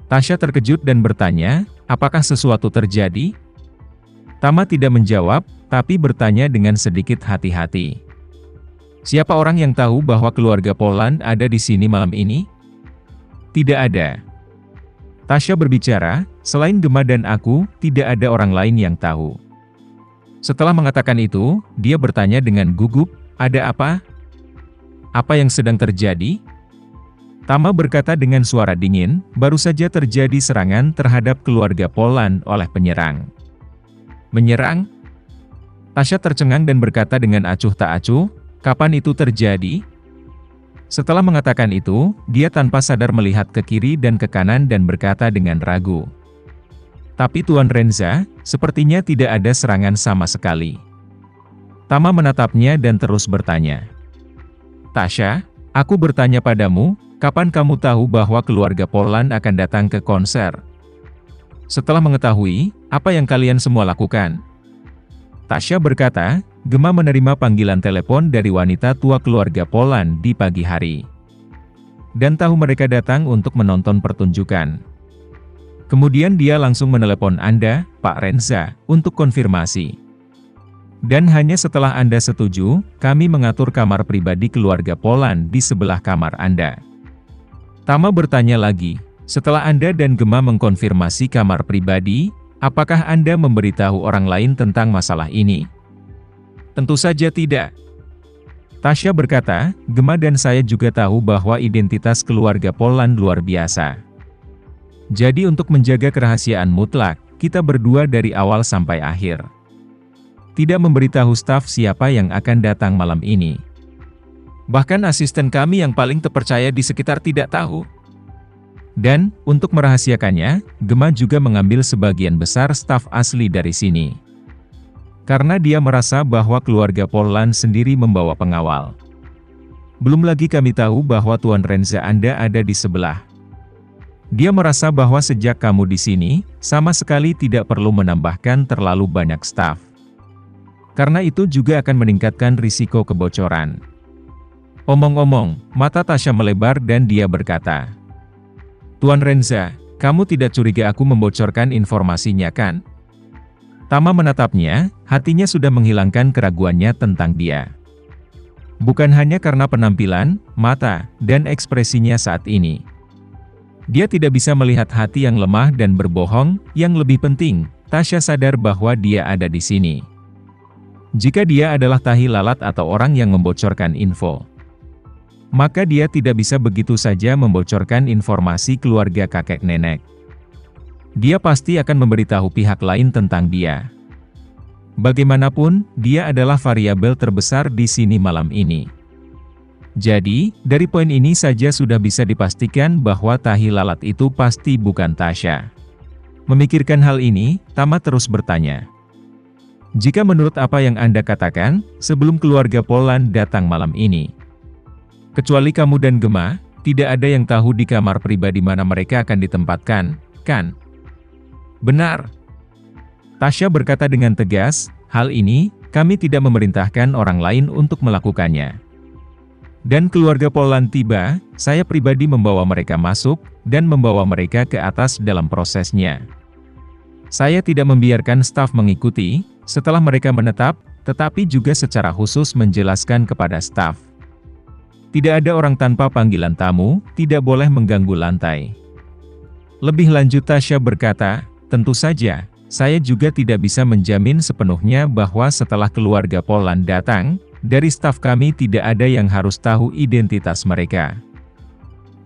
Tasya terkejut dan bertanya, apakah sesuatu terjadi? Tama tidak menjawab, tapi bertanya dengan sedikit hati-hati. Siapa orang yang tahu bahwa keluarga Polan ada di sini malam ini? Tidak ada. Tasya berbicara, selain Gema dan aku, tidak ada orang lain yang tahu. Setelah mengatakan itu, dia bertanya dengan gugup, ada apa? Apa yang sedang terjadi? Tama berkata dengan suara dingin, baru saja terjadi serangan terhadap keluarga Polan oleh penyerang. Menyerang? Tasya tercengang dan berkata dengan acuh tak acuh, kapan itu terjadi? Setelah mengatakan itu, dia tanpa sadar melihat ke kiri dan ke kanan dan berkata dengan ragu. Tapi Tuan Renza, sepertinya tidak ada serangan sama sekali. Tama menatapnya dan terus bertanya. Tasya, aku bertanya padamu, kapan kamu tahu bahwa keluarga Polan akan datang ke konser? Setelah mengetahui, apa yang kalian semua lakukan? Tasya berkata, Gema menerima panggilan telepon dari wanita tua keluarga Polan di pagi hari. Dan tahu mereka datang untuk menonton pertunjukan. Kemudian dia langsung menelepon Anda, Pak Renza, untuk konfirmasi. Dan hanya setelah Anda setuju, kami mengatur kamar pribadi keluarga Polan di sebelah kamar Anda. Tama bertanya lagi, setelah Anda dan Gema mengkonfirmasi kamar pribadi, apakah Anda memberitahu orang lain tentang masalah ini? Tentu saja tidak. Tasya berkata, Gema dan saya juga tahu bahwa identitas keluarga Polan luar biasa. Jadi untuk menjaga kerahasiaan mutlak, kita berdua dari awal sampai akhir tidak memberitahu staf siapa yang akan datang malam ini. Bahkan asisten kami yang paling terpercaya di sekitar tidak tahu. Dan, untuk merahasiakannya, Gema juga mengambil sebagian besar staf asli dari sini. Karena dia merasa bahwa keluarga Polan sendiri membawa pengawal. Belum lagi kami tahu bahwa Tuan Renza Anda ada di sebelah. Dia merasa bahwa sejak kamu di sini, sama sekali tidak perlu menambahkan terlalu banyak staf. Karena itu juga akan meningkatkan risiko kebocoran. Omong-omong, mata Tasya melebar dan dia berkata, Tuan Renza, kamu tidak curiga aku membocorkan informasinya kan? Tama menatapnya, hatinya sudah menghilangkan keraguannya tentang dia. Bukan hanya karena penampilan, mata, dan ekspresinya saat ini. Dia tidak bisa melihat hati yang lemah dan berbohong, yang lebih penting, Tasya sadar bahwa dia ada di sini. Jika dia adalah tahi lalat atau orang yang membocorkan info, maka dia tidak bisa begitu saja membocorkan informasi keluarga kakek nenek. Dia pasti akan memberitahu pihak lain tentang dia. Bagaimanapun, dia adalah variabel terbesar di sini malam ini. Jadi, dari poin ini saja sudah bisa dipastikan bahwa tahi lalat itu pasti bukan Tasya. Memikirkan hal ini, Tama terus bertanya. Jika menurut apa yang Anda katakan, sebelum keluarga Polan datang malam ini, kecuali kamu dan Gema, tidak ada yang tahu di kamar pribadi mana mereka akan ditempatkan, kan? Benar. Tasya berkata dengan tegas, hal ini, kami tidak memerintahkan orang lain untuk melakukannya. Dan keluarga Polan tiba, saya pribadi membawa mereka masuk, dan membawa mereka ke atas dalam prosesnya. Saya tidak membiarkan staf mengikuti, setelah mereka menetap, tetapi juga secara khusus menjelaskan kepada staf. Tidak ada orang tanpa panggilan tamu, tidak boleh mengganggu lantai. Lebih lanjut Tasya berkata, tentu saja, saya juga tidak bisa menjamin sepenuhnya bahwa setelah keluarga Polan datang, dari staf kami tidak ada yang harus tahu identitas mereka.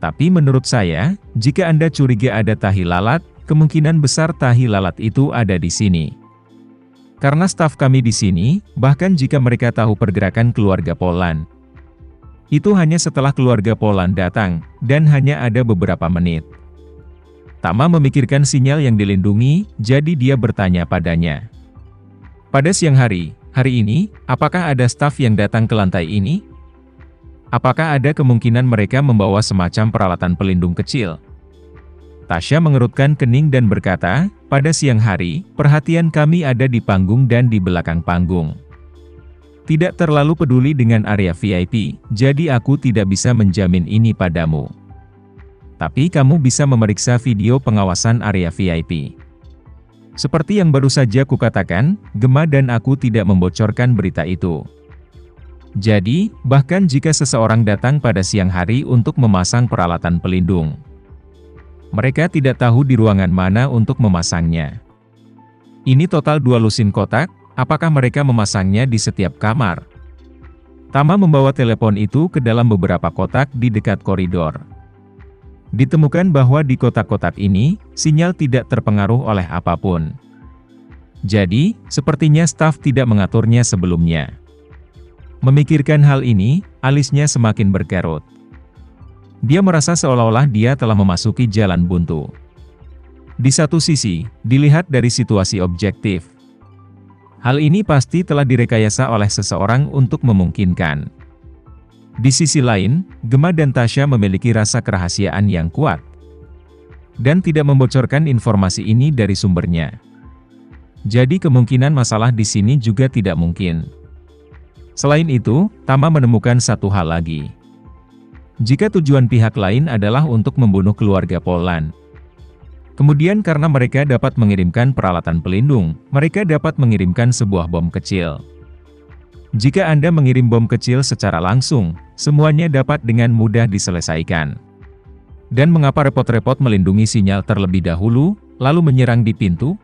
Tapi menurut saya, jika Anda curiga ada tahi lalat, kemungkinan besar tahi lalat itu ada di sini. Karena staf kami di sini, bahkan jika mereka tahu pergerakan keluarga Polan, itu hanya setelah keluarga Polan datang, dan hanya ada beberapa menit. Tama memikirkan sinyal yang dilindungi, jadi dia bertanya padanya. Pada siang hari ini, apakah ada staf yang datang ke lantai ini? Apakah ada kemungkinan mereka membawa semacam peralatan pelindung kecil? Tasya mengerutkan kening dan berkata, pada siang hari, perhatian kami ada di panggung dan di belakang panggung. Tidak terlalu peduli dengan area VIP, jadi aku tidak bisa menjamin ini padamu. Tapi kamu bisa memeriksa video pengawasan area VIP. Seperti yang baru saja kukatakan, Gemma dan aku tidak membocorkan berita itu. Jadi, bahkan jika seseorang datang pada siang hari untuk memasang peralatan pelindung, mereka tidak tahu di ruangan mana untuk memasangnya. Ini total 2 lusin kotak, apakah mereka memasangnya di setiap kamar? Tama membawa telepon itu ke dalam beberapa kotak di dekat koridor. Ditemukan bahwa di kotak-kotak ini, sinyal tidak terpengaruh oleh apapun. Jadi, sepertinya staf tidak mengaturnya sebelumnya. Memikirkan hal ini, alisnya semakin berkerut. Dia merasa seolah-olah dia telah memasuki jalan buntu. Di satu sisi, dilihat dari situasi objektif, hal ini pasti telah direkayasa oleh seseorang untuk memungkinkan. Di sisi lain, Gemma dan Tasya memiliki rasa kerahasiaan yang kuat, dan tidak membocorkan informasi ini dari sumbernya. Jadi kemungkinan masalah di sini juga tidak mungkin. Selain itu, Tama menemukan satu hal lagi. Jika tujuan pihak lain adalah untuk membunuh keluarga Polan, kemudian karena mereka dapat mengirimkan peralatan pelindung, mereka dapat mengirimkan sebuah bom kecil. Jika Anda mengirim bom kecil secara langsung, semuanya dapat dengan mudah diselesaikan. Dan mengapa repot-repot melindungi sinyal terlebih dahulu, lalu menyerang di pintu?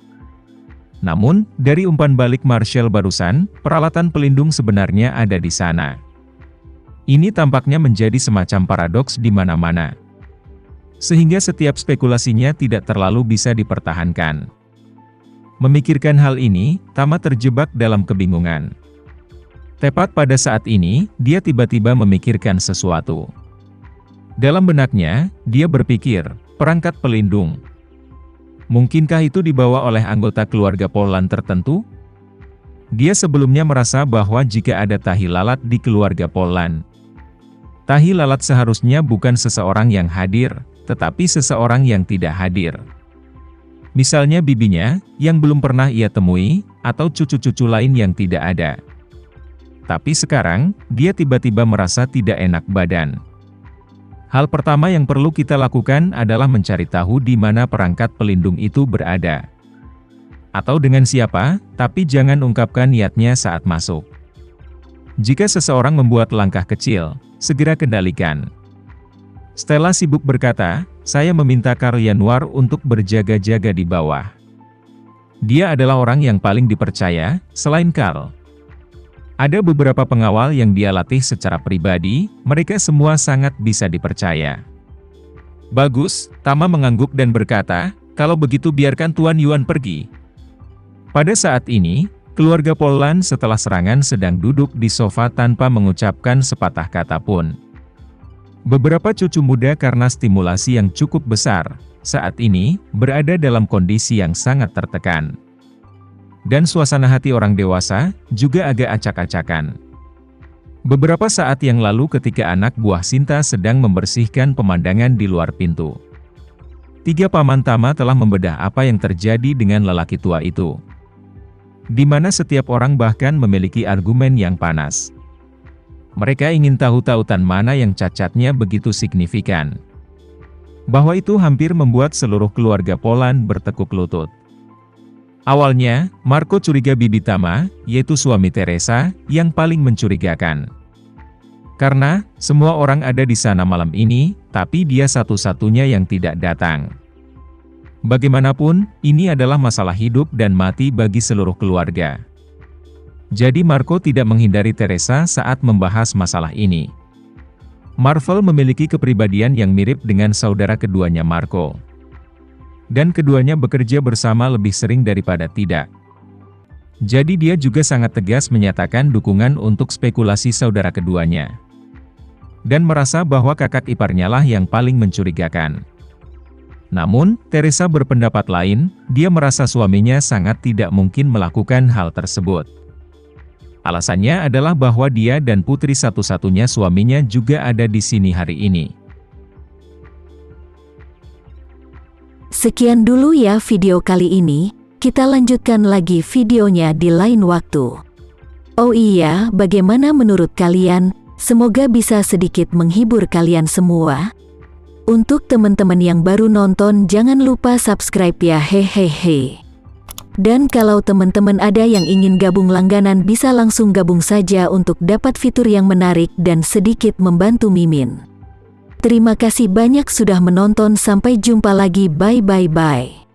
Namun, dari umpan balik Marshall barusan, peralatan pelindung sebenarnya ada di sana. Ini tampaknya menjadi semacam paradoks di mana-mana. Sehingga setiap spekulasinya tidak terlalu bisa dipertahankan. Memikirkan hal ini, Tama terjebak dalam kebingungan. Tepat pada saat ini, dia tiba-tiba memikirkan sesuatu. Dalam benaknya, dia berpikir, perangkat pelindung. Mungkinkah itu dibawa oleh anggota keluarga Polan tertentu? Dia sebelumnya merasa bahwa jika ada tahi lalat di keluarga Polan, tahi lalat seharusnya bukan seseorang yang hadir, tetapi seseorang yang tidak hadir. Misalnya bibinya, yang belum pernah ia temui, atau cucu-cucu lain yang tidak ada. Tapi sekarang, dia tiba-tiba merasa tidak enak badan. Hal pertama yang perlu kita lakukan adalah mencari tahu di mana perangkat pelindung itu berada. Atau dengan siapa, tapi jangan ungkapkan niatnya saat masuk. Jika seseorang membuat langkah kecil, segera kendalikan. Stella sibuk berkata, saya meminta Karl Januar untuk berjaga-jaga di bawah. Dia adalah orang yang paling dipercaya, selain Karl. Ada beberapa pengawal yang dia latih secara pribadi, mereka semua sangat bisa dipercaya. Bagus, Tama mengangguk dan berkata, kalau begitu biarkan Tuan Yuan pergi. Pada saat ini, keluarga Polan setelah serangan sedang duduk di sofa tanpa mengucapkan sepatah kata pun. Beberapa cucu muda karena stimulasi yang cukup besar, saat ini, berada dalam kondisi yang sangat tertekan. Dan suasana hati orang dewasa, juga agak acak-acakan. Beberapa saat yang lalu ketika anak buah Sinta sedang membersihkan pemandangan di luar pintu, 3 paman Tama telah membedah apa yang terjadi dengan lelaki tua itu. Di mana setiap orang bahkan memiliki argumen yang panas. Mereka ingin tahu tautan mana yang cacatnya begitu signifikan. Bahwa itu hampir membuat seluruh keluarga Polan bertekuk lutut. Awalnya, Marco curiga bibi Tama, yaitu suami Teresa, yang paling mencurigakan. Karena, semua orang ada di sana malam ini, tapi dia satu-satunya yang tidak datang. Bagaimanapun, ini adalah masalah hidup dan mati bagi seluruh keluarga. Jadi Marco tidak menghindari Teresa saat membahas masalah ini. Marvel memiliki kepribadian yang mirip dengan saudara keduanya Marco. Dan keduanya bekerja bersama lebih sering daripada tidak. Jadi dia juga sangat tegas menyatakan dukungan untuk spekulasi saudara keduanya. Dan merasa bahwa kakak iparnya lah yang paling mencurigakan. Namun, Teresa berpendapat lain, dia merasa suaminya sangat tidak mungkin melakukan hal tersebut. Alasannya adalah bahwa dia dan putri satu-satunya suaminya juga ada di sini hari ini. Sekian dulu ya video kali ini, kita lanjutkan lagi videonya di lain waktu. Oh iya, bagaimana menurut kalian? Semoga bisa sedikit menghibur kalian semua. Untuk teman-teman yang baru nonton, jangan lupa subscribe ya, hehehe. Dan kalau teman-teman ada yang ingin gabung langganan, bisa langsung gabung saja untuk dapat fitur yang menarik dan sedikit membantu Mimin. Terima kasih banyak sudah menonton, sampai jumpa lagi, bye.